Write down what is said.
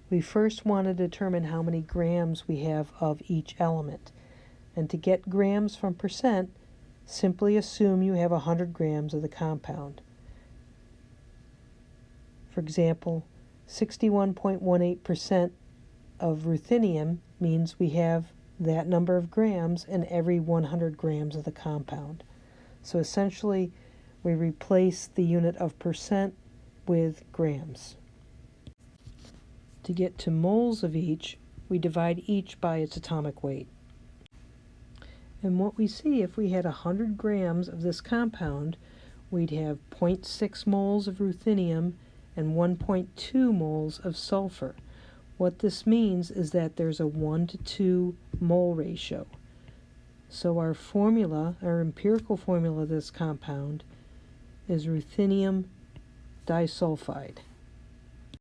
we first want to determine how many grams we have of each element. And to get grams from percent, simply assume you have 100 grams of the compound. For example, 61.18% of ruthenium means we have that number of grams in every 100 grams of the compound. So essentially, we replace the unit of percent with grams. To get to moles of each, we divide each by its atomic weight. And what we see, if we had 100 grams of this compound, we'd have 0.6 moles of ruthenium and 1.2 moles of sulfur. What this means is that there's a 1 to 2 mole ratio. So our formula, our empirical formula of this compound, is ruthenium disulfide.